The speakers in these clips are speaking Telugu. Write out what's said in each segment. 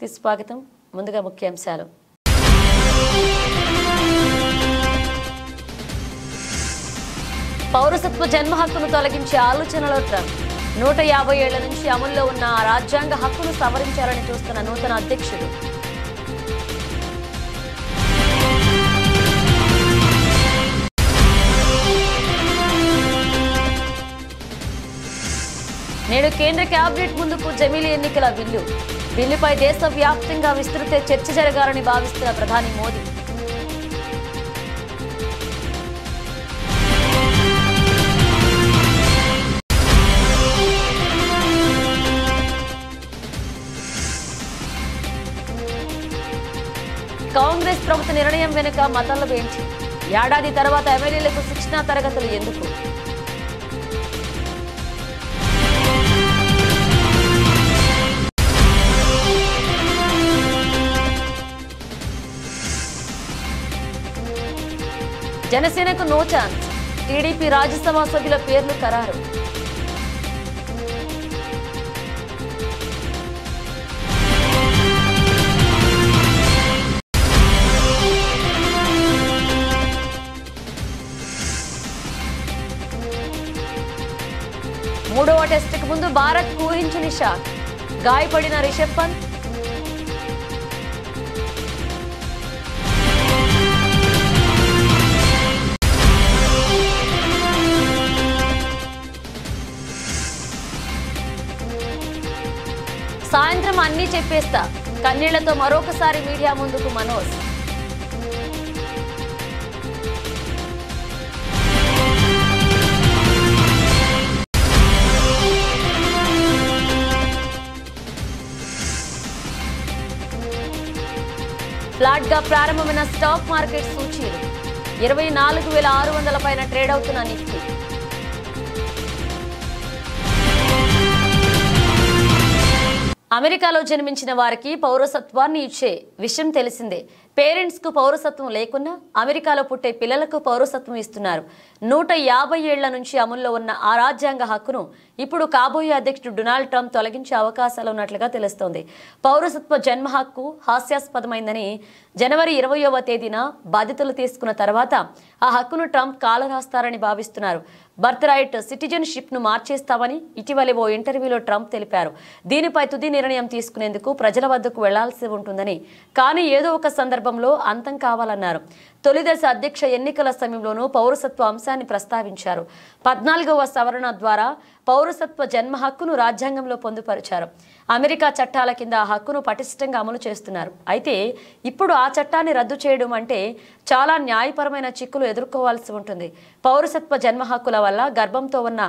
స్వాగతం. ముందుగా ముఖ్యాంశాలు. పౌరసత్వ జన్మ హక్కును తొలగించే ఆలోచనలో ట్రంప్. 150 ఏళ్ల నుంచి అమల్లో ఉన్న రాజ్యాంగ హక్కును సవరించాలని చూస్తున్న నూతన అధ్యక్షుడు. నేడు కేంద్ర కేబినెట్ ముందుకు జమిలీ ఎన్నికల బిల్లుపై దేశవ్యాప్తంగా విస్తృత చర్చ జరగాలని భావిస్తున్న ప్రధాని మోదీ. కాంగ్రెస్ ప్రభుత్వ నిర్ణయం వెనుక మతల ఏంటి? ఏడాది తర్వాత ఎమ్మెల్యేలకు శిక్షణా తరగతులు ఎందుకు? జనసేనకు నో ఛాన్స్. టీడీపీ రాజ్యసభ సభ్యుల పేర్లు ఖరారు. మూడవ టెస్టుకు ముందు భారత్ ఊహించని షాక్. గాయపడిన రిషబ్ పంత్. సాయంత్రం అన్నీ చెప్పేస్తా. కన్నీళ్లతో మరొకసారి మీడియా ముందుకు మనోజ్. ఫ్లాట్ గా ప్రారంభమైన స్టాక్ మార్కెట్ సూచీలు 24,600 పైన ట్రేడ్ అవుతున్న నిఫ్టీ. అమెరికాలో జన్మించిన వారికి పౌరసత్వాన్ని ఇచ్చే విషయం తెలిసిందే. పేరెంట్స్ కు పౌరసత్వం లేకున్నా అమెరికాలో పుట్టే పిల్లలకు పౌరసత్వం ఇస్తున్నారు. 150 ఏళ్ల నుంచి అమల్లో ఉన్న ఆ రాజ్యాంగ హక్కును ఇప్పుడు కాబోయే అధ్యక్షుడు డొనాల్డ్ ట్రంప్ తొలగించే అవకాశాలు ఉన్నట్లుగా తెలుస్తోంది. పౌరసత్వ జన్మ హక్కు హాస్యాస్పదమైందని జనవరి 20వ తేదీన బాధ్యతలు తీసుకున్న తర్వాత ఆ హక్కును ట్రంప్ కాలరాస్తారని భావిస్తున్నారు. బర్త్ రైట్ సిటిజన్షిప్ ను మార్చేస్తామని ఇటీవలే ఓ ఇంటర్వ్యూలో ట్రంప్ తెలిపారు. దీనిపై తుది నిర్ణయం తీసుకునేందుకు ప్రజల వద్దకు వెళ్లాల్సి ఉంటుందని, కానీ ఏదో ఒక సందర్భంలో అంతం కావాలన్నారు. తొలిదశ అధ్యక్ష ఎన్నికల సమయంలోనూ పౌరసత్వ అంశాన్ని ప్రస్తావించారు. 14వ సవరణ ద్వారా పౌరసత్వ జన్మ హక్కును రాజ్యాంగంలో పొందుపరిచారు. అమెరికా చట్టాల కింద ఆ హక్కును పటిష్టంగా అమలు చేస్తున్నారు. అయితే ఇప్పుడు ఆ చట్టాన్ని రద్దు చేయడం అంటే చాలా న్యాయపరమైన చిక్కులు ఎదుర్కోవాల్సి ఉంటుంది. పౌరసత్వ జన్మ హక్కుల వల్ల గర్భంతో ఉన్న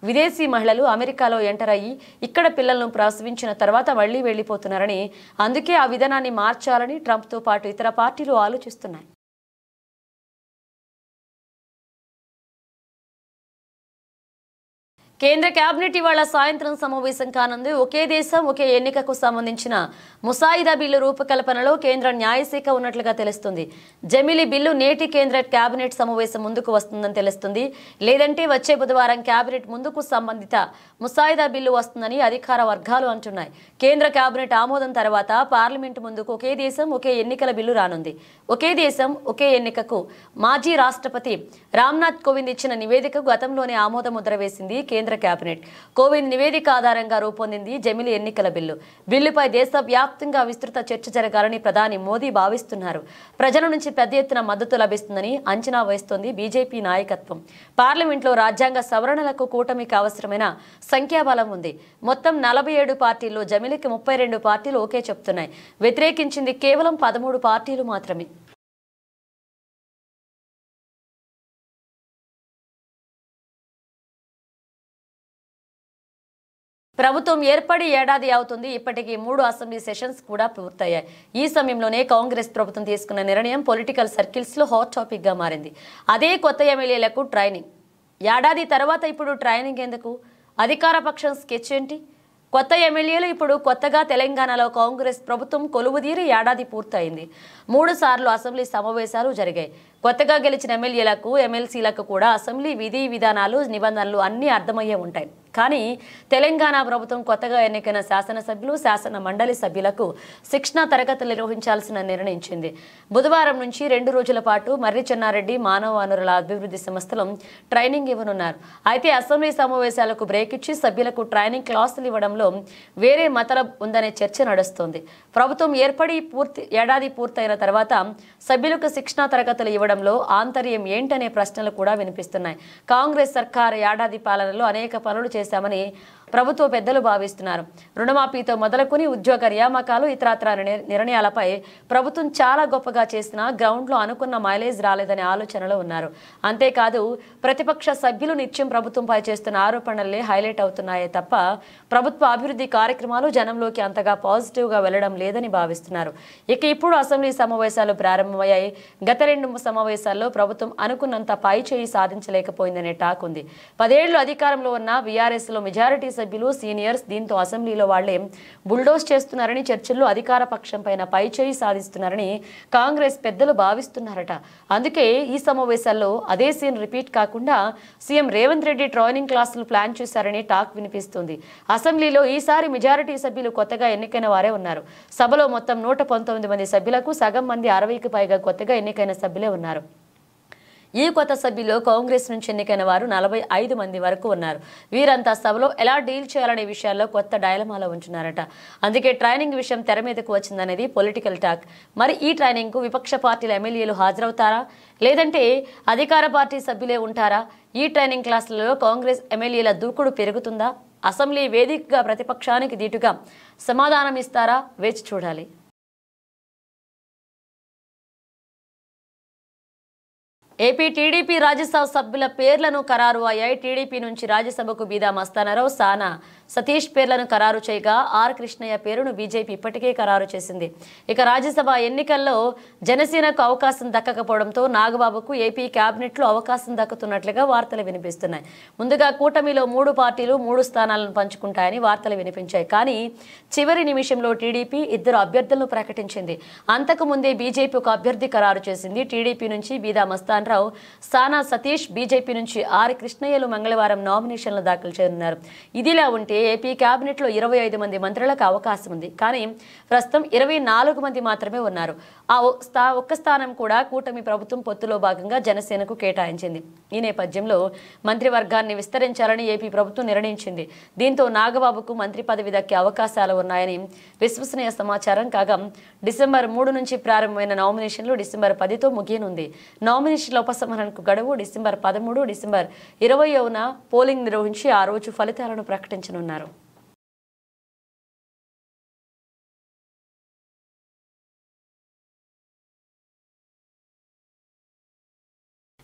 విదేశీ మహిళలు అమెరికాలో ఎంటర్ అయ్యి ఇక్కడ పిల్లలను ప్రసవించిన తర్వాత మళ్లీ వెళ్లిపోతున్నారని, అందుకే ఆ విధానాన్ని మార్చాలని ట్రంప్తో పాటు ఇతర పార్టీలు ఆలోచిస్తున్నాయి. కేంద్ర కేబినెట్ ఇవాళ సాయంత్రం సమావేశం కానుంది. ఒకే దేశం ఒకే ఎన్నికకు సంబంధించిన ముసాయిదా బిల్లు రూపకల్పనలో కేంద్ర న్యాయశాఖ ఉన్నట్లుగా తెలుస్తుంది. జమిలీ బిల్లు నేటి కేంద్ర కేబినెట్ సమావేశం ముందుకు వస్తుందని తెలుస్తుంది. లేదంటే వచ్చే బుధవారం కేబినెట్ ముందుకు సంబంధిత ముసాయిదా బిల్లు వస్తుందని అధికార వర్గాలు అంటున్నాయి. కేంద్ర కేబినెట్ ఆమోదం తర్వాత పార్లమెంటు ముందుకు ఒకే దేశం ఒకే ఎన్నికల బిల్లు రానుంది. ఒకే దేశం ఒకే ఎన్నికకు మాజీ రాష్ట్రపతి రామ్నాథ్ కోవింద్ ఇచ్చిన నివేదికకు గతంలోనే ఆమోద ముద్ర వేసింది కేంద్ర కేబినెట్. కోవింద్ నివేదిక ఆధారంగా రూపొందింది జమిలీ ఎన్నికల బిల్లుపై దేశవ్యాప్తంగా విస్తృత చర్చ జరగాలని ప్రధాని మోదీ భావిస్తున్నారు. ప్రజల నుంచి పెద్ద ఎత్తున మద్దతు లభిస్తుందని అంచనా వేస్తోంది బీజేపీ నాయకత్వం. పార్లమెంట్లో రాజ్యాంగ సవరణలకు కూటమికి అవసరమైన సంఖ్యాబలం ఉంది. మొత్తం 47 పార్టీల్లో జమిలీకి 32 పార్టీలు ఓకే చెప్తున్నాయి. వ్యతిరేకించింది కేవలం 13 పార్టీలు మాత్రమే. ప్రభుత్వం ఏర్పడి ఏడాది అవుతుంది. ఇప్పటికీ 3 అసెంబ్లీ సెషన్స్ కూడా పూర్తయ్యాయి. ఈ సమయంలోనే కాంగ్రెస్ ప్రభుత్వం తీసుకున్న నిర్ణయం పొలిటికల్ సర్కిల్స్ లో హాట్ టాపిక్ గా మారింది. అదే కొత్త ఎమ్మెల్యేలకు ట్రైనింగ్. ఏడాది తర్వాత ఇప్పుడు ట్రైనింగ్ ఎందుకు? అధికార పక్షం స్కెచ్ ఏంటి? కొత్త ఎమ్మెల్యేలు ఇప్పుడు కొత్తగా తెలంగాణలో కాంగ్రెస్ ప్రభుత్వం కొలువుదీరి ఏడాది పూర్తయింది. 3 సార్లు అసెంబ్లీ సమావేశాలు జరిగాయి. కొత్తగా గెలిచిన ఎమ్మెల్యేలకు ఎమ్మెల్సీలకు కూడా అసెంబ్లీ విధి విధానాలు నిబంధనలు అన్నీ అర్థమయ్యే ఉంటాయి. కానీ తెలంగాణ ప్రభుత్వం కొత్తగా ఎన్నికైన శాసనసభ్యులు శాసన మండలి సభ్యులకు శిక్షణా తరగతులు నిర్వహించాల్సిన నిర్ణయించింది. బుధవారం నుంచి 2 రోజుల పాటు మర్రి చెన్నారెడ్డి మానవ వనరుల అభివృద్ధి సంస్థలో ట్రైనింగ్ ఇవ్వనున్నారు. అయితే అసెంబ్లీ సమావేశాలకు బ్రేక్ ఇచ్చి సభ్యులకు ట్రైనింగ్ క్లాసులు ఇవ్వడంలో వేరే మతలబ్ ఉందనే చర్చ నడుస్తోంది. ప్రభుత్వం ఏర్పడి ఏడాది పూర్తయిన తర్వాత సభ్యులకు శిక్షణా తరగతులు ఇవ్వడంలో ఆంతర్యం ఏంటనే ప్రశ్నలు కూడా వినిపిస్తున్నాయి. కాంగ్రెస్ సర్కారు ఏడాది పాలనలో అనేక పనులు చేశామని ప్రభుత్వ పెద్దలు భావిస్తున్నారు. రుణమాఫీతో మొదలుకొని ఉద్యోగ నియామకాలు ఇతరత్ర నిర్ణయాలపై ప్రభుత్వం చాలా గొప్పగా చేసినా గ్రౌండ్లో అనుకున్న మైలేజ్ రాలేదనే ఆలోచనలో ఉన్నారు. అంతేకాదు ప్రతిపక్ష సభ్యులు నిత్యం ప్రభుత్వంపై చేస్తున్న ఆరోపణలే హైలైట్ అవుతున్నాయే తప్ప ప్రభుత్వ అభివృద్ధి కార్యక్రమాలు జనంలోకి అంతగా పాజిటివ్గా వెళ్లడం లేదని భావిస్తున్నారు. ఇక ఇప్పుడు అసెంబ్లీ సమావేశాలు ప్రారంభమయ్యాయి. గత 2 సమావేశాల్లో ప్రభుత్వం అనుకున్నంత పై చేయి సాధించలేకపోయిందనే టాక్ ఉంది. 10 ఏళ్లు అధికారంలో ఉన్న బీఆర్ఎస్ లో మెజారిటీ సభ్యులు సీనియర్స్ దీంతో అసెంబ్లీలో వాళ్లే బుల్డోస్ చేస్తున్నారని, చర్చల్లో అధికార పక్షం పైన పై చేయి సాధిస్తున్నారని కాంగ్రెస్ పెద్దలు భావిస్తున్నారట. అందుకే ఈ సమావేశాల్లో అదే సీన్ రిపీట్ కాకుండా సీఎం రేవంత్ రెడ్డి ట్రైనింగ్ క్లాసులు ప్లాన్ చేశారని టాక్ వినిపిస్తుంది. అసెంబ్లీలో ఈసారి మెజారిటీ సభ్యులు కొత్తగా ఎన్నికైన వారే ఉన్నారు. సభలో మొత్తం 119 మంది సభ్యులకు సగం మంది 60కి పైగా కొత్తగా ఎన్నికైన సభ్యులే ఉన్నారు. ఈ కొత్త సభ్యుల్లో కాంగ్రెస్ నుంచి ఎన్నికైన వారు 45 మంది వరకు ఉన్నారు. వీరంతా సభలో ఎలా డీల్ చేయాలనే విషయాల్లో కొత్త డైలమాలో ఉంటున్నారట. అందుకే ట్రైనింగ్ విషయం తెర మీదకు వచ్చిందనేది పొలిటికల్ టాక్. మరి ఈ ట్రైనింగ్ కు విపక్ష పార్టీల ఎమ్మెల్యేలు హాజరవుతారా, లేదంటే అధికార పార్టీ సభ్యులే ఉంటారా? ఈ ట్రైనింగ్ క్లాసులలో కాంగ్రెస్ ఎమ్మెల్యేల దూకుడు పెరుగుతుందా? అసెంబ్లీ వేదికగా ప్రతిపక్షానికి దీటుగా సమాధానం ఇస్తారా? వేచి చూడాలి. ఏపీ టీడీపీ రాజ్యసభ సభ్యుల పేర్లను ఖరారు అయ్యాయి. టీడీపీ నుంచి రాజ్యసభకు బీదా మస్తానరావు, సానా సతీష్ పేర్లను ఖరారు చేయగా ఆర్ కృష్ణయ్య పేరును బీజేపీ ఇప్పటికే ఖరారు చేసింది. ఇక రాజ్యసభ ఎన్నికల్లో జనసేనకు అవకాశం దక్కకపోవడంతో నాగబాబుకు ఏపీ కేబినెట్లో అవకాశం దక్కుతున్నట్లుగా వార్తలు వినిపిస్తున్నాయి. ముందుగా కూటమిలో 3 పార్టీలు 3 స్థానాలను పంచుకుంటాయని వార్తలు వినిపించాయి. కానీ చివరి నిమిషంలో టీడీపీ 2 అభ్యర్థులను ప్రకటించింది. అంతకు ముందే బీజేపీ ఒక అభ్యర్థి ఖరారు చేసింది. టీడీపీ నుంచి బీదా మస్తాన్ రావు, సానా సతీష్, బీజేపీ నుంచి ఆర్ కృష్ణయ్యలు మంగళవారం నామినేషన్లు దాఖలు చేయనున్నారు. ఇదిలా ఉంటే ఏపీ కేబినెట్ లో 25 మంది మంత్రులకు అవకాశం ఉంది. కానీ ప్రస్తుతం 24 మంది మాత్రమే ఉన్నారు. ఆ ఒక్క స్థానం కూడా కూటమి ప్రభుత్వం పొత్తులో భాగంగా జనసేనకు కేటాయించింది. ఈ నేపథ్యంలో మంత్రివర్గాన్ని విస్తరించాలని ఏపీ ప్రభుత్వం నిర్ణయించింది. దీంతో నాగబాబుకు మంత్రి పదవి దక్కే అవకాశాలు ఉన్నాయని విశ్వసనీయ సమాచారం. కాగా డిసెంబర్ 3 నుంచి ప్రారంభమైన నామినేషన్లు డిసెంబర్ 10తో ముగియనుంది. నామినేషన్ల ఉపసంహరణకు గడువు డిసెంబర్ 13, డిసెంబర్ 20న పోలింగ్ నిర్వహించి ఆ రోజు ఫలితాలను ప్రకటించనున్నారు.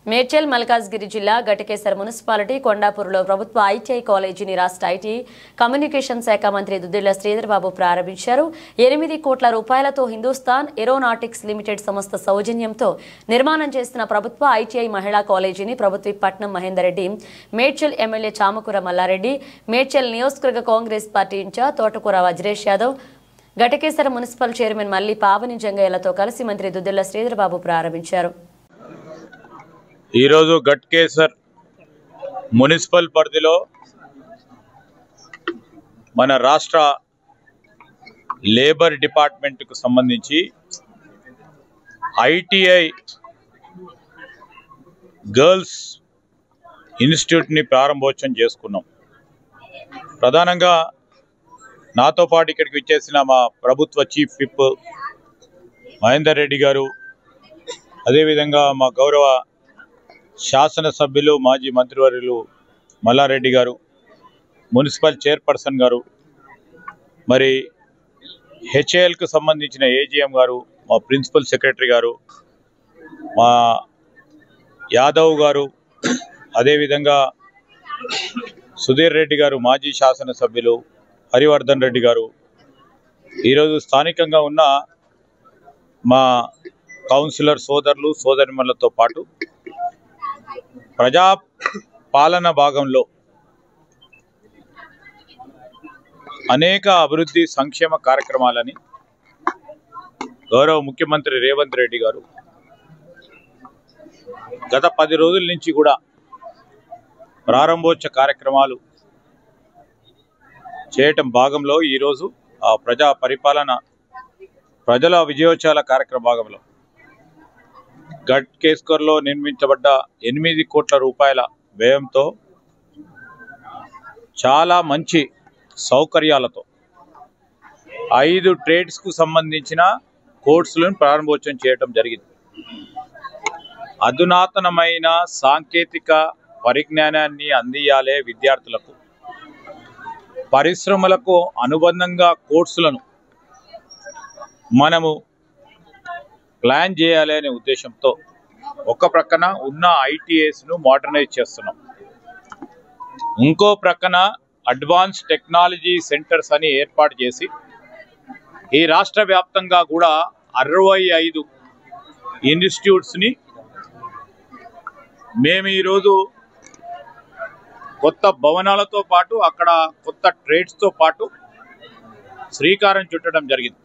మేడ్చల్ మల్కాజ్గిరి జిల్లా ఘటకేసర్ మున్సిపాలిటీ కొండాపూర్లో ప్రభుత్వ ఐటీఐ కాలేజీని రాష్ట్ర ఐటీ కమ్యూనికేషన్ శాఖ మంత్రి దుద్దిళ్ల శ్రీధర్ బాబు ప్రారంభించారు. 8 కోట్ల రూపాయలతో హిందుస్థాన్ ఏరోనాటిక్స్ లిమిటెడ్ సంస్థ సౌజన్యంతో నిర్మాణం చేస్తున్న ప్రభుత్వ ఐటీఐ మహిళా కాలేజీని ప్రభుత్వ పట్నం మహేందర్ రెడ్డి, మేడ్చల్ ఎమ్మెల్యే చామకూర మల్లారెడ్డి, మేడ్చల్ నియోజకవర్గ కాంగ్రెస్ పార్టీ ఇన్ఛార్జ్ తోటకూర వజ్రేష్ యాదవ్, ఘటకేసర్ మున్సిపల్ చైర్మన్ మల్లి పావని జంగయ్యలతో కలిసి మంత్రి దుద్దిళ్ల శ్రీధర్ బాబు ప్రారంభించారు. ఈరోజు ఘట్కేసర్ మున్సిపల్ పరిధిలో మన రాష్ట్ర లేబర్ డిపార్ట్మెంట్కు సంబంధించి ఐటీఐ గర్ల్స్ ఇన్స్టిట్యూట్ని ప్రారంభోత్సవం చేసుకున్నాం. ప్రధానంగా నాతో పాటు ఇక్కడికి వచ్చేసిన మా ప్రభుత్వ చీఫ్ విప్ మహేందర్ రెడ్డి గారు, అదేవిధంగా మా గౌరవ శాసనసభ్యులు మాజీ మంత్రివర్యులు మల్లారెడ్డి గారు, మున్సిపల్ చైర్పర్సన్ గారు, మరి హెచ్ఏఎల్కు సంబంధించిన ఏజీఎం గారు, మా ప్రిన్సిపల్ సెక్రటరీ గారు, మా యాదవ్ గారు, అదేవిధంగా సుధీర్ రెడ్డి గారు మాజీ శాసనసభ్యులు, హరివర్ధన్ రెడ్డి గారు, ఈరోజు స్థానికంగా ఉన్న మా కౌన్సిలర్ సోదరులు సోదరిమణులతో పాటు ప్రజా పాలన భాగంలో అనేక అభివృద్ధి సంక్షేమ కార్యక్రమాలని గౌరవ ముఖ్యమంత్రి రేవంత్ రెడ్డి గారు గత 10 రోజుల నుంచి కూడా ప్రారంభోత్సవ కార్యక్రమాలు చేయటం భాగంలో ఈరోజు ఆ ప్రజా పరిపాలన ప్రజల విజయోత్సవాల కార్యక్రమ భాగంలో గట్కేశ్వర్లో నిర్మించబడ్డ 8 కోట్ల రూపాయల వ్యయంతో చాలా మంచి సౌకర్యాలతో 5 ట్రేడ్స్కు సంబంధించిన కోర్సులను ప్రారంభోత్సవం చేయడం జరిగింది. అధునాతనమైన సాంకేతిక పరిజ్ఞానాన్ని అందియాలే విద్యార్థులకు, పరిశ్రమలకు అనుబంధంగా కోర్సులను మనము ప్లాన్ చేయాలి అనే ఉద్దేశంతో ఒక ప్రక్కన ఉన్న ఐటీఐస్ను మోడర్నైజ్ చేస్తున్నాం, ఇంకో ప్రక్కన అడ్వాన్స్ టెక్నాలజీ సెంటర్స్ అని ఏర్పాటు చేసి ఈ రాష్ట్ర వ్యాప్తంగా కూడా 65 ఇన్స్టిట్యూట్స్ని మేము ఈరోజు కొత్త భవనాలతో పాటు అక్కడ కొత్త ట్రేడ్స్తో పాటు శ్రీకారం చుట్టడం జరిగింది.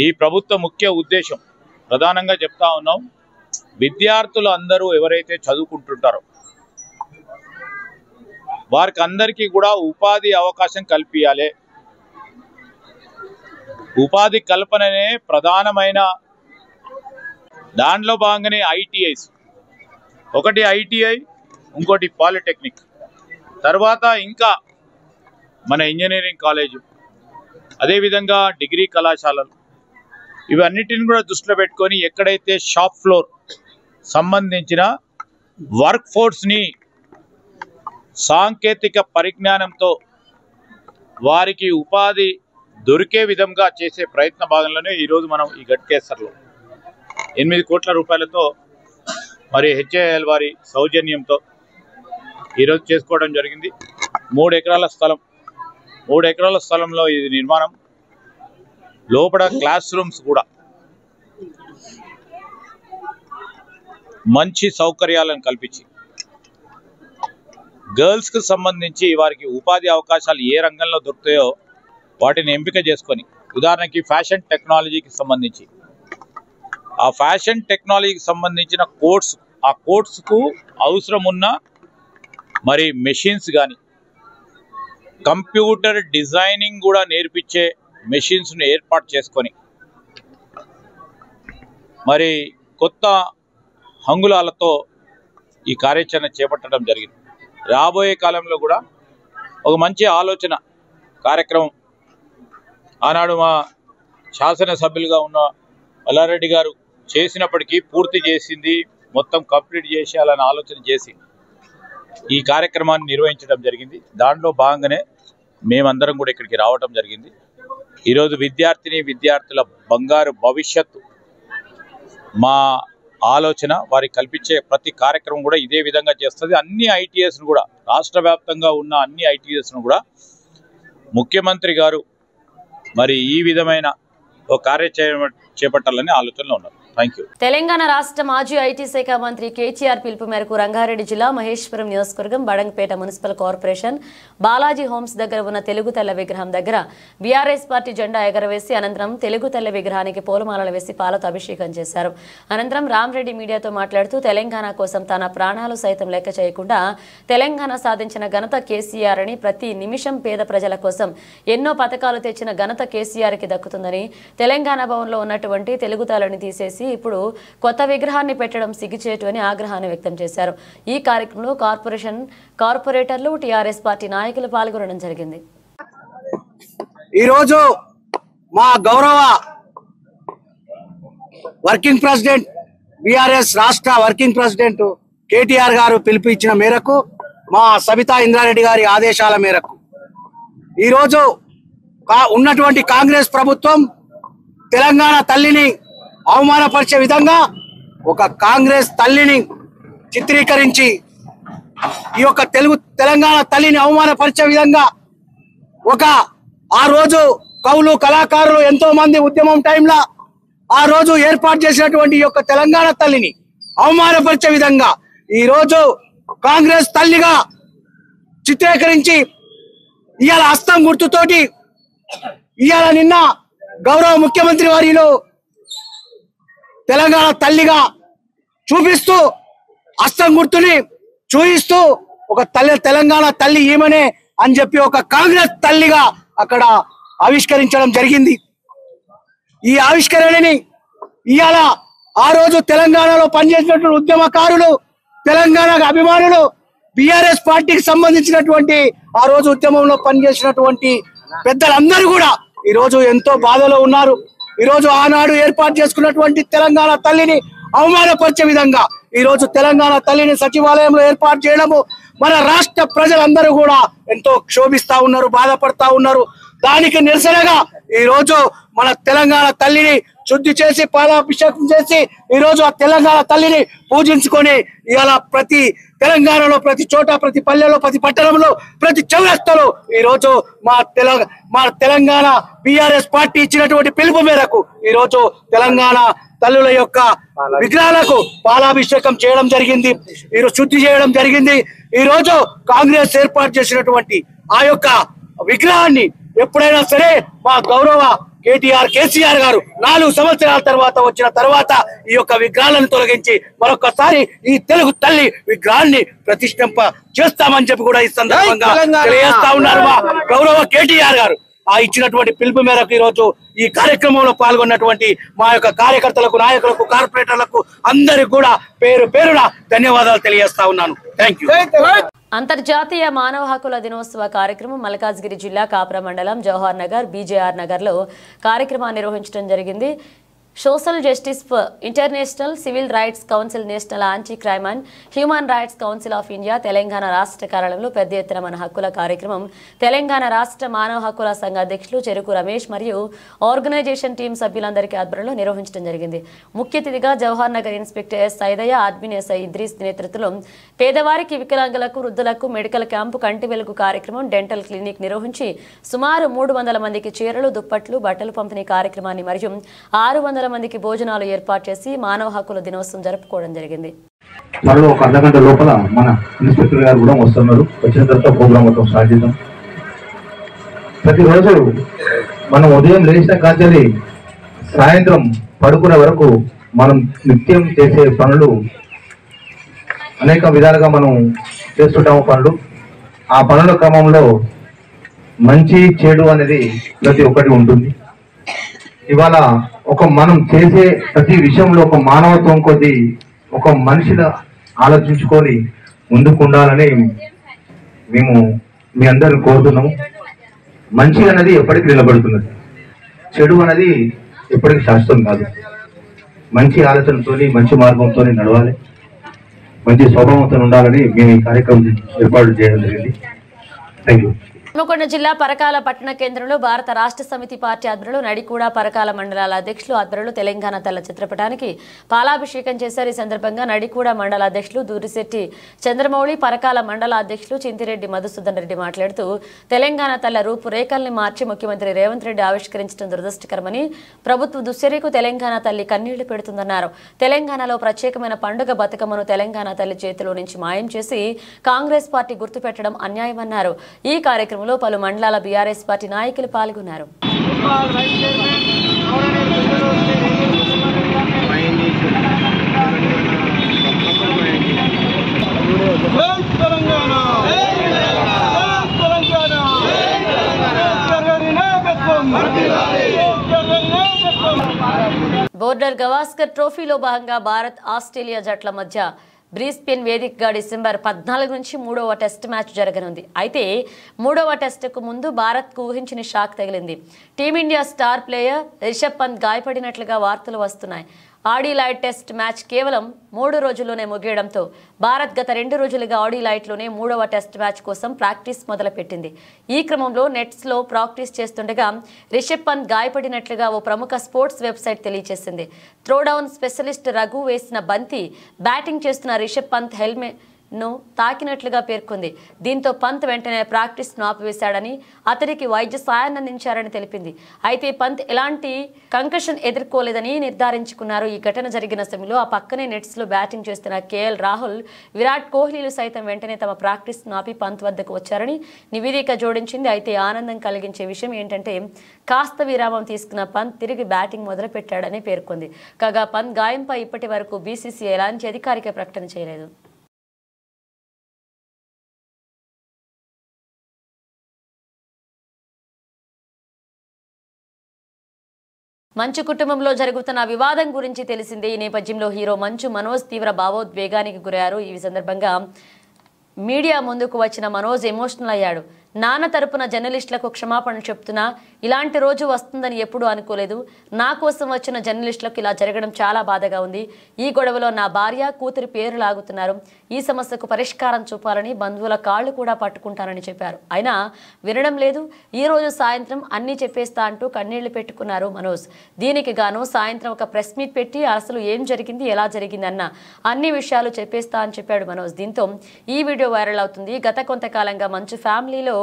ఈ ప్రభుత్వ ముఖ్య ఉద్దేశం ప్రధానంగా చెప్తా ఉన్నాం, విద్యార్థులు అందరూ ఎవరైతే చదువుకుంటుంటారో వారికి అందరికీ కూడా ఉపాధి అవకాశం కల్పించాలి. ఉపాధి కల్పననే ప్రధానమైన దాంట్లో భాగంగానే ఐటీఐస్, ఒకటి ఐటీఐ, ఇంకోటి పాలిటెక్నిక్, తర్వాత ఇంకా మన ఇంజనీరింగ్ కాలేజు, అదేవిధంగా డిగ్రీ కళాశాలలు, ఇవన్నిటిని కూడా దృష్టిలో పెట్టుకొని ఎక్కడైతే షాప్ ఫ్లోర్ సంబంధించిన వర్క్ ఫోర్స్ని సాంకేతిక పరిజ్ఞానంతో వారికి ఉపాధి దొరికే విధంగా చేసే ప్రయత్న భాగంలోనే ఈరోజు మనం ఈ గట్కేసర్లో 8 కోట్ల రూపాయలతో మరి హెచ్ఏఎల్ వారి సౌజన్యంతో ఈరోజు చేసుకోవడం జరిగింది. 3 ఎకరాల స్థలం, 3 ఎకరాల స్థలంలో ఇది నిర్మాణం, లోపల క్లాస్ రూమ్స్ కూడా మంచి సౌకర్యాలను కల్పించి గర్ల్స్కి సంబంధించి వారికి ఉపాధి అవకాశాలు ఏ రంగంలో దొరుకుతాయో వాటిని ఎంపిక చేసుకొని, ఉదాహరణకి ఫ్యాషన్ టెక్నాలజీకి సంబంధించి ఆ ఫ్యాషన్ టెక్నాలజీకి సంబంధించిన కోర్స్, ఆ కోర్సుకు అవసరం ఉన్న మరి మెషిన్స్ కానీ కంప్యూటర్ డిజైనింగ్ కూడా నేర్పించే మెషిన్స్ను ఏర్పాటు చేసుకొని మరి కొత్త హంగులాలతో ఈ కార్యాచరణ చేపట్టడం జరిగింది. రాబోయే కాలంలో కూడా ఒక మంచి ఆలోచన కార్యక్రమం ఆనాడు మా శాసనసభ్యులుగా ఉన్న మల్లారెడ్డి గారు చేసినప్పటికీ పూర్తి చేసింది మొత్తం కంప్లీట్ చేసేయాలని ఆలోచన చేసి ఈ కార్యక్రమాన్ని నిర్వహించడం జరిగింది. దాంట్లో భాగంగానే మేమందరం కూడా ఇక్కడికి రావడం జరిగింది. ఈరోజు విద్యార్థుల బంగారు భవిష్యత్తు మా ఆలోచన, వారికి కల్పించే ప్రతి కార్యక్రమం కూడా ఇదే విధంగా చేస్తుంది. అన్ని ఐటీఎస్ను కూడా, రాష్ట్ర వ్యాప్తంగా ఉన్న అన్ని ఐటీఎస్ను కూడా ముఖ్యమంత్రి గారు మరి ఈ విధమైన ఒక కార్యాచరణ చేపట్టాలని ఆలోచనలో ఉన్నారు. Thank you. తెలంగాణ రాష్ట్ర మాజీ ఐటీ శాఖ మంత్రి కేటీఆర్ పిలుపు మేరకు రంగారెడ్డి జిల్లా మహేశ్వరం నియోజకవర్గం Badangpet municipal corporation Balaji homes దగ్గర ఉన్న తెలుగు తెల్ల విగ్రహం దగ్గర బీఆర్ఎస్ పార్టీ జెండా ఎగరవేసి అనంతరం తెలుగు తెల్ల విగ్రహానికి పూలమాలలు వేసి పాలతో అభిషేకం చేశారు. అనంతరం రామరెడ్డి మీడియాతో మాట్లాడుతూ తెలంగాణ కోసం తన ప్రాణాలు సైతం లెక్క చేయకుండా తెలంగాణ సాధించిన ఘనత కేసీఆర్ అని, ప్రతి నిమిషం పేద ప్రజల కోసం ఎన్నో పథకాలు తెచ్చిన ఘనత కేసీఆర్కి దక్కుతుందని, తెలంగాణ భవన్లో ఉన్నటువంటి తెలుగు తలని తీసేసి ఇప్పుడు కొత్త విగ్రహాన్ని పెట్టడం సిగ్గుచేటు అని ఆగ్రహాన్ని వ్యక్తం చేశారు. ఈ కార్యక్రమంలో కార్పొరేటర్లు, టీఆర్ఎస్ పార్టీ నాయకులు పాల్గొనడం జరిగింది. ఈరోజు మా గౌరవ వర్కింగ్ ప్రెసిడెంట్, బీఆర్ఎస్ రాష్ట్ర వర్కింగ్ ప్రెసిడెంట్ కేటీఆర్ గారు పిలుపు ఇచ్చిన మేరకు, మా సబితా ఇంద్రారెడ్డి గారి ఆదేశాల మేరకు ఈరోజు ఉన్నటువంటి కాంగ్రెస్ ప్రభుత్వం తెలంగాణ తల్లిని అవమానపరిచే విధంగా ఒక కాంగ్రెస్ తల్లిని చిత్రీకరించి ఈ యొక్క తెలంగాణ తల్లిని అవమానపరిచే విధంగా ఆ రోజు కవులు, కళాకారులు ఎంతో మంది ఉద్యమం టైంలో ఆ రోజు ఏర్పాటు చేసినటువంటి ఈ యొక్క తెలంగాణ తల్లిని అవమానపరిచే విధంగా ఈ రోజు కాంగ్రెస్ తల్లిగా చిత్రీకరించి ఇవాళ హస్తం గుర్తుతోటి ఇవాళ నిన్న గౌరవ ముఖ్యమంత్రి వారిలో తెలంగాణ తల్లిగా చూపిస్తూ హస్తం గుర్తుని చూపిస్తూ ఒక తెలంగాణ తల్లి ఈమెనే అని చెప్పి ఒక కాంగ్రెస్ తల్లిగా అక్కడ ఆవిష్కరించడం జరిగింది. ఈ ఆవిష్కరణని ఇవాళ ఆ రోజు తెలంగాణలో పనిచేసినటువంటి ఉద్యమకారులు, తెలంగాణ అభిమానులు, బిఆర్ఎస్ పార్టీకి సంబంధించినటువంటి ఆ రోజు ఉద్యమంలో పనిచేసినటువంటి పెద్దలందరూ కూడా ఈ రోజు ఎంతో బాధలో ఉన్నారు. ఈ రోజు ఆనాడు ఏర్పాటు చేసుకున్నటువంటి తెలంగాణ తల్లిని అవమానపరిచే విధంగా ఈ రోజు తెలంగాణ తల్లిని సచివాలయంలో ఏర్పాటు చేయడము మన రాష్ట్ర ప్రజలందరూ కూడా ఎంతో క్షోభిస్తా ఉన్నారు, బాధపడతా ఉన్నారు. దానికి నిరసనగా ఈ రోజు మన తెలంగాణ తల్లిని శుద్ధి చేసి పాలాభిషేకం చేసి ఈ రోజు ఆ తెలంగాణ తల్లిని పూజించుకొని ఇవాళ ప్రతి తెలంగాణలో ప్రతి చోట, ప్రతి పల్లెలో, ప్రతి పట్టణంలో, ప్రతి చౌరస్తాలో ఈ రోజు మా తెలంగాణ బిఆర్ఎస్ పార్టీ ఇచ్చినటువంటి పిలుపు మేరకు ఈ రోజు తెలంగాణ తల్లుల యొక్క విగ్రహాలకు పాలాభిషేకం చేయడం జరిగింది, ఈరోజు శుద్ధి చేయడం జరిగింది. ఈ రోజు కాంగ్రెస్ ఏర్పాటు చేసినటువంటి ఆ యొక్క విగ్రహాన్ని ఎప్పుడైనా సరే మా గౌరవ కేసీఆర్ గారు 4 సంవత్సరాల తర్వాత వచ్చిన తర్వాత ఈ యొక్క విగ్రహాలను తొలగించి మరొకసారి ఈ తెలుగు తల్లి విగ్రహాన్ని ప్రతిష్ఠింప చేస్తామని చెప్పి కూడా ఈ సందర్భంగా తెలియజేస్తా ఉన్నారు మా గౌరవ కేటీఆర్ గారు. ఆ ఇచ్చినటువంటి పిలుపు మేరకు ఈ రోజు ఈ కార్యక్రమంలో పాల్గొన్నటువంటి మా యొక్క కార్యకర్తలకు, నాయకులకు, కార్పొరేటర్లకు అందరికి కూడా పేరు పేరున ధన్యవాదాలు తెలియజేస్తా ఉన్నాను. Thank you. అంతర్జాతీయ మానవ హక్కుల దినోత్సవ కార్యక్రమం మల్కాజ్గిరి జిల్లా కాప్రా మండలం జవహర్ నగర్ బీజేఆర్ నగర్లో కార్యక్రమాన్ని నిర్వహించడం జరిగింది. Social justice for international civil rights council, national anti crime and human rights council of India Telangana రాష్ట్ర కార్యాలయంలో పెద్ద ఎత్తున మన హక్కుల కార్యక్రమం తెలంగాణ రాష్ట్ర మానవ హక్కుల సంఘ అధ్యక్షులు చెరుకు రమేష్ మరియు ఆర్గనైజేషన్ టీం సభ్యులందరికీ ఆధ్వర్యంలో నిర్వహించడం జరిగింది. ముఖ్య అతిథిగా Jawahar Nagar inspector S Saidaiah, admin SI Idris నేతృత్వంలో పేదవారికి, వికలాంగులకు, వృద్ధులకు మెడికల్ క్యాంపు, కంటి వెలుగు కార్యక్రమం, డెంటల్ క్లినిక్ నిర్వహించి సుమారు 300 మందికి చీరలు, దుప్పట్లు, బట్టలు పంపిణీ కార్యక్రమాన్ని మరియు 600 మందికి భోజనాలు ఏర్పాటు చేసి మానవ హక్కుల దినోత్సవం జరుపుకోవడం జరిగింది. త్వరలో ఒక అర్ధగంట లోపల మన ఇన్స్పెక్టర్ గారు కూడా వస్తున్నారు. వచ్చిన తర్వాత ప్రోగ్రామ్ మొత్తం స్టార్ట్ చేద్దాం. ప్రతిరోజు మనం ఉదయం లేచిన కాంచెలి సాయంత్రం పడుకునే వరకు మనం నిత్యం చేసే పనులు అనేక విధాలుగా మనం చేస్తుంటాము పనులు. ఆ పనుల క్రమంలో మంచి చెడు అనేది ప్రతి ఒక్కటి ఉంటుంది. ఇవాళ మనం చేసే ప్రతి విషయంలో ఒక మానవత్వం కొద్ది ఒక మనిషిని ఆలోచించుకొని ముందుకు ఉండాలని మేము మీ అందరిని కోరుతున్నాము. మంచి అనేది ఎప్పటికీ నిలబడుతున్నది, చెడు అనేది ఎప్పటికీ శాశ్వతం కాదు. మంచి ఆలోచనతో, మంచి మార్గంతో నడవాలి, మంచి స్వభావంతో ఉండాలని మేము ఈ కార్యక్రమం ఏర్పాటు చేయడం జరిగింది. Thank you. హన్మకొండ జిల్లా పరకాల పట్టణ కేంద్రంలో భారత రాష్ట్ర సమితి పార్టీ ఆధ్వర్యంలో నడికూడ పరకాల మండలాల అధ్యక్షులు ఆధ్వర్యంలో తెలంగాణ తల్ల చిత్రపటానికి పాలాభిషేకం చేశారు. ఈ సందర్భంగా నడికూడ మండల అధ్యక్షులు దూరిశెట్టి చంద్రమౌళి, పరకాల మండల అధ్యక్షులు చింతిరెడ్డి మధుసూదన్ రెడ్డి మాట్లాడుతూ తెలంగాణ తల్ల రూపురేఖల్ని మార్చి ముఖ్యమంత్రి రేవంత్ రెడ్డి ఆవిష్కరించడం దురదృష్టకరమని, ప్రభుత్వ దుశ్చర్యకు తెలంగాణ తల్లి కన్నీళ్లు పెడుతుందన్నారు. తెలంగాణలో ప్రత్యేకమైన పండుగ బతుకమ్మను తెలంగాణ తల్లి చేతిలో నుంచి మాయం చేసి కాంగ్రెస్ పార్టీ గుర్తుపెట్టడం అన్యాయమన్నారు. ఈ కార్యక్రమం పలు మండలాల బీఆర్ఎస్ పార్టీ నాయకులు పాల్గొన్నారు. బోర్డర్ గవాస్కర్ ట్రోఫీలో భాగంగా భారత్ ఆస్ట్రేలియా జట్ల మధ్య బ్రిస్బేన్ వేదికగా డిసెంబర్ 14 నుంచి 3వ టెస్ట్ మ్యాచ్ జరగనుంది. అయితే 3వ టెస్టుకు ముందు భారత్కు ఊహించిన షాక్ తగిలింది. Team India star player Rishabh Pant గాయపడినట్లుగా వార్తలు వస్తున్నాయి. ఆడిలైట్ టెస్ట్ మ్యాచ్ కేవలం 3 రోజుల్లోనే ముగియడంతో భారత్ గత 2 రోజులుగా ఆడిలైట్లోనే 3వ టెస్ట్ మ్యాచ్ కోసం ప్రాక్టీస్ మొదలుపెట్టింది. ఈ క్రమంలో నెట్స్లో ప్రాక్టీస్ చేస్తుండగా రిషబ్ పంత్ గాయపడినట్లుగా ఓ ప్రముఖ స్పోర్ట్స్ వెబ్సైట్ తెలియజేసింది. త్రోడౌన్ స్పెషలిస్ట్ రఘు వేసిన బంతి బ్యాటింగ్ చేస్తున్న రిషబ్ పంత్ హెల్మెట్ ను తాకినట్లుగా పేర్కొంది. దీంతో పంత్ వెంటనే ప్రాక్టీస్ ను ఆపివేశాడని, అతనికి వైద్య సాయాన్ని అందించారని తెలిపింది. అయితే పంత్ ఎలాంటి కంకషన్ ఎదుర్కోలేదని నిర్ధారించుకున్నారు. ఈ ఘటన జరిగిన సమయంలో ఆ పక్కనే నెట్స్ లో బ్యాటింగ్ చేస్తున్న కేఎల్ రాహుల్, విరాట్ కోహ్లీలు సైతం వెంటనే తమ ప్రాక్టీస్ ను ఆపి పంత్ వద్దకు వచ్చారని నివేదిక జోడించింది. అయితే ఆనందం కలిగించే విషయం ఏంటంటే కాస్త విరామం తీసుకున్న పంత్ తిరిగి బ్యాటింగ్ మొదలు పెట్టాడని పేర్కొంది. కాగా పంత్ గాయంపై ఇప్పటి వరకు బీసీసీ ఎలాంటి అధికారిక ప్రకటన చేయలేదు. మంచు కుటుంబంలో జరుగుతున్న వివాదం గురించి తెలిసిందే. ఈ నేపథ్యంలో హీరో మంచు మనోజ్ తీవ్ర భావోద్వేగానికి గురయ్యారు. ఈ సందర్భంగా మీడియా ముందుకు వచ్చిన మనోజ్ ఎమోషనల్ అయ్యాడు. నాన్న తరపున జర్నలిస్టులకు క్షమాపణ చెప్తున్నా, ఇలాంటి రోజు వస్తుందని ఎప్పుడూ అనుకోలేదు. నా కోసం వచ్చిన జర్నలిస్టులకు ఇలా జరగడం చాలా బాధగా ఉంది. ఈ గొడవలో నా భార్య కూతురి పేరు లాగుతున్నారు. ఈ సమస్యకు పరిష్కారం చూపాలని బంధువుల కాళ్లు కూడా పట్టుకుంటానని చెప్పారు. అయినా వినడం లేదు. ఈ రోజు సాయంత్రం అన్నీ చెప్పేస్తా అంటూ కన్నీళ్లు పెట్టుకున్నారు మనోజ్. దీనికి గాను సాయంత్రం ఒక ప్రెస్ మీట్ పెట్టి అసలు ఏం జరిగింది, ఎలా జరిగింది అన్న అన్ని విషయాలు చెప్పేస్తా అని చెప్పాడు మనోజ్. దీంతో ఈ వీడియో వైరల్ అవుతుంది. గత కొంతకాలంగా మంచు ఫ్యామిలీలో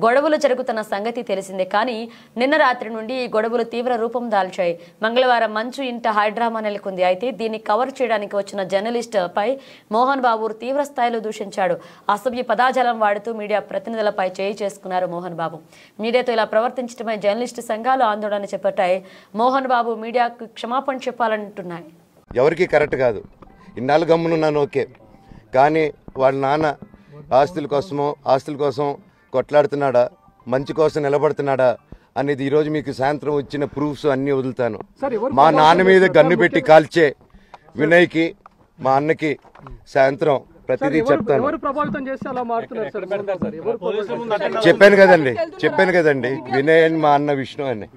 గొడవలు జరుగుతున్న సంగతి తెలిసిందే. కానీ నిన్న రాత్రి నుండి ఈ గొడవలు తీవ్ర రూపం దాల్చాయి. మంగళవారం మంచు ఇంట హైడ్రామా నెలకొంది. అయితే దీన్ని కవర్ చేయడానికి వచ్చిన జర్నలిస్ట్ పై మోహన్ బాబు తీవ్ర స్థాయిలో దూషించాడు. అసభ్య పదాజాలం వాడుతూ మీడియా ప్రతినిధులపై చేయి చేసుకున్నారు మోహన్ బాబు. మీడియాతో ఇలా ప్రవర్తించడమై జర్నలిస్టు సంఘాలు ఆందోళన చేపట్టాయి. మోహన్ బాబు మీడియాకు క్షమాపణ చెప్పాలంటున్నాయి. ఎవరికి కరెక్ట్ కాదు. ఇన్నాళ్ళు గమ్మునున్నాను ఓకే, కానీ వాళ్ళ నాన్న ఆస్తుల కోసం కొట్లాడుతున్నాడా, మంచి కోసం నిలబడుతున్నాడా అనేది ఈరోజు మీకు సాయంత్రం వచ్చిన ప్రూఫ్స్ అన్నీ వదులుతాను. మా నాన్న మీద గన్ను పెట్టి కాల్చే వినయ్కి, మా అన్నకి సాయంత్రం ప్రతిదీ చెప్తాను. చెప్పాను కదండి వినయ్ అని మా అన్న విష్ణు అని.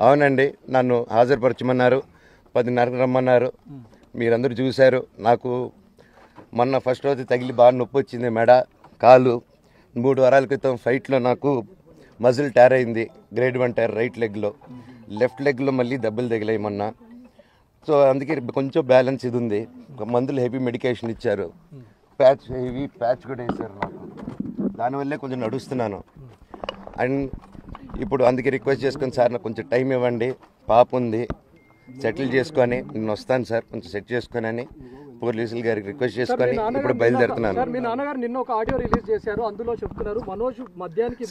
అవునండి, నన్ను హాజరుపరచమన్నారు, 10:30 రమ్మన్నారు. మీరందరూ చూశారు. నాకు మొన్న ఫస్ట్ రోజు తగిలి బాగా నొప్పి వచ్చింది, మెడ కాలు. 3 వారాల క్రితం ఫైట్లో నాకు మజిల్ టైర్ అయింది, గ్రేడ్ 1 టైర్ రైట్ లెగ్లో. లెఫ్ట్ లెగ్లో మళ్ళీ దెబ్బలు తగిలాయి మొన్న. సో అందుకే కొంచెం బ్యాలెన్స్ ఇది ఉంది. మందులు హెవీ మెడికేషన్ ఇచ్చారు, హెవీ ప్యాచ్ కూడా వేశారు నాకు. దానివల్లే కొంచెం నడుస్తున్నాను. అండ్ ఇప్పుడు అందుకే రిక్వెస్ట్ చేసుకొని, సార్ నాకు కొంచెం టైం ఇవ్వండి, పాప ఉంది, సెటిల్ చేసుకొని నేను వస్తాను సార్, కొంచెం సెట్ చేసుకొని అని పోలీసులు గారికి రిక్వెస్ట్ చేసుకొని ఇప్పుడు బయలుదేరుతున్నాను.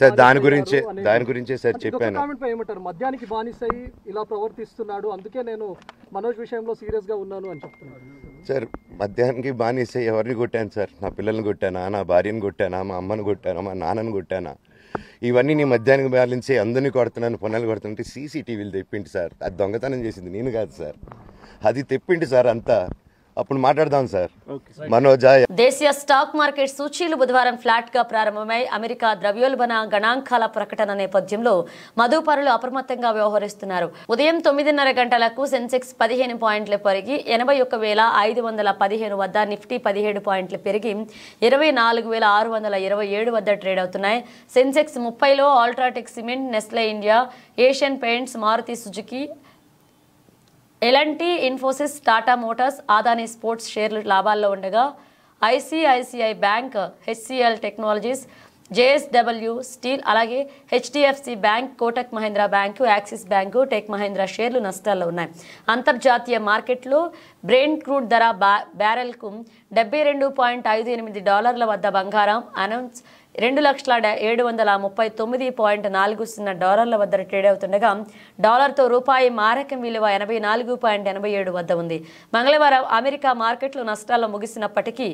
సార్ దాని గురించే సార్ చెప్పాను. మద్యానికి బానిసై ఇలా ప్రవర్తిస్తున్నాడు, అందుకే నేను మనోజ్ విషయంలో సీరియస్ గా ఉన్నాను అని చెప్తున్నాను. సార్ మద్యానికి బానిసై ఎవరిని కొట్టాను సార్? నా పిల్లల్ని కొట్టానా, నా భార్యను కొట్టానా, మా అమ్మని కొట్టానా, మా నాన్నని కొట్టానా? ఇవన్నీ నీ మద్యానికి బ్యాలెన్స్ అందరినీ కొడుతున్నాను, పొన్నాలు కొడుతుంటే సీసీటీవీలు తెప్పింటి సార్. అది దొంగతనం చేసింది నేను కాదు సార్, అది తెప్పింటి సార్ అంతా. అప్పుడు మాట్లాడదాం సార్. మనోజా. దేశీయ స్టాక్ మార్కెట్ సూచీలు బుధవారం ఫ్లాట్ గా ప్రారంభమై అమెరికా ద్రవ్యోల్బణ గణాంకాల ప్రకటన నేపథ్యంలో మదుపరులు అప్రమత్తంగా వ్యవహరిస్తున్నారు. ఉదయం 9:30 గంటలకు సెన్సెక్స్ 15 పాయింట్లు పెరిగి 81,515 వద్ద, నిఫ్టీ 17 పాయింట్లు పెరిగి 24,627 వద్ద ట్రేడ్ అవుతున్నాయి. సెన్సెక్స్ 30లో UltraTech cement, Nestle India, Asian paints, Maruti Suzuki, L and T, Infosys, Tata motors, Adani sports షేర్లు లాభాల్లో ఉండగా ICICI bank, HCL technologies, JSW steel, అలాగే HDFC bank, Kotak Mahindra bank, axis bank, tech Mahindra షేర్లు నష్టాల్లో ఉన్నాయి. అంతర్జాతీయ మార్కెట్లో బ్రెంట్ క్రూడ్ ధర బ్యారెల్కు $72.58 వద్ద బంగారం అనౌన్స్ $2,739.40 వద్ద ట్రేడ్ అవుతుండగా డాలర్తో రూపాయి మారకం విలువ 84.87 వద్ద ఉంది. మంగళవారం అమెరికా మార్కెట్లు నష్టాల్లో ముగిసినప్పటికీ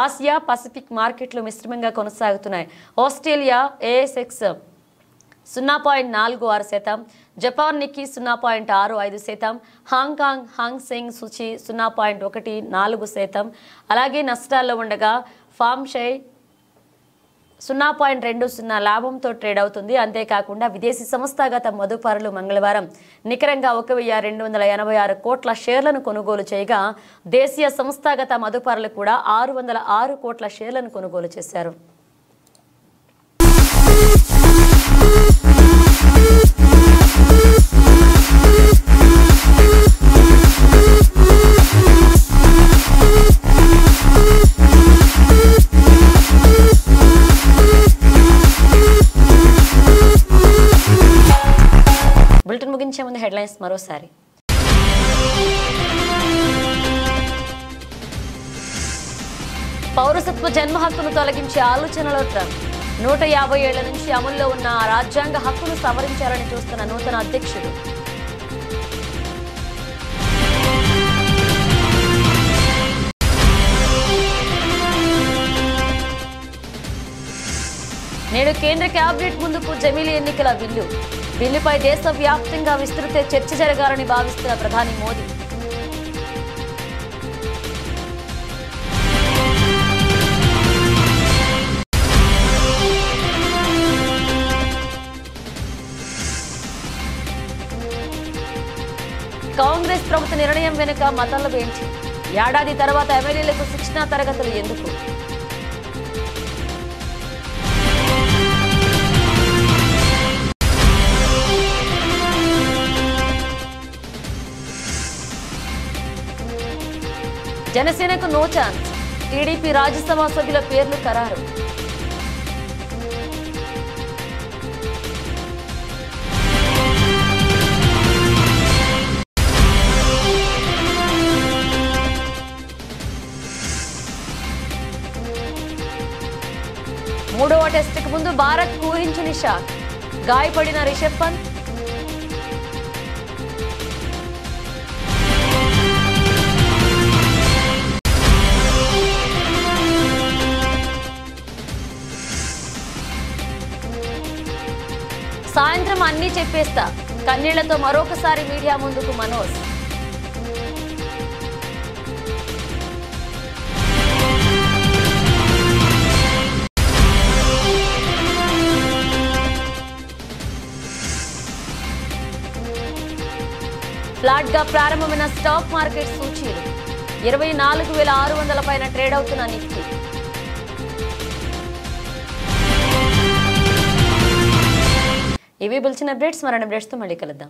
ఆసియా పసిఫిక్ మార్కెట్లు మిశ్రమంగా కొనసాగుతున్నాయి. Australia ASX 0.46%, Japan Nikkei 0.65%, Hong Kong Hang Seng సూచి 0.14%, అలాగే నష్టాల్లో ఉండగా ఫామ్షై 0.20 లాభంతో ట్రేడ్ అవుతుంది. అంతేకాకుండా విదేశీ సంస్థాగత మదుపరులు మంగళవారం నికరంగా 1,286 కోట్ల షేర్లను కొనుగోలు చేయగా దేశీయ సంస్థాగత మదుపరులు కూడా 606 కోట్ల షేర్లను కొనుగోలు చేశారు. బులెటిన్ ముగించే ముందు హెడ్లైన్స్ మరోసారి. పౌరసత్వ జన్మ హక్కును తొలగించే ఆలోచనలో ట్రంప్. 150 ఏళ్ల నుంచి అమల్లో ఉన్న రాజ్యాంగ హక్కును సవరించాలని చూస్తున్న నూతన అధ్యక్షుడు. నేడు కేంద్ర కేబినెట్ ముందుకు జమిలీ ఎన్నికల బిల్లు. బిల్లుపై దేశవ్యాప్తంగా విస్తృత చర్చ జరగాలని భావిస్తున్న ప్రధాని మోదీ. కాంగ్రెస్ ప్రభుత్వ నిర్ణయం వెనుక మతాల బెంచి. ఏడాది తర్వాత ఎమ్మెల్యేలకు శిక్షణా తరగతులు ఎందుకు? జనసేనకు నో ఛాన్స్. టీడీపీ రాజ్యసభ సభ్యుల పేర్లు ఖరారు. మూడవ టెస్టుకు ముందు భారత్ ఊహించని షాక్. గాయపడిన రిషబ్ పంత్. సాయంత్రం అన్నీ చెప్పేస్తా. కన్నీళ్లతో మరొకసారి మీడియా ముందుకు మనోజ్. ఫ్లాట్ గా ప్రారంభమైన స్టాక్ మార్కెట్ సూచీలు 24,600 పైన ట్రేడ్ అవుతున్న నిఫ్టీ. ఇవి బులెటిన్ అప్డేట్స్. మరిన్ని అప్డేట్స్ తో మళ్ళీ కలుద్దాం.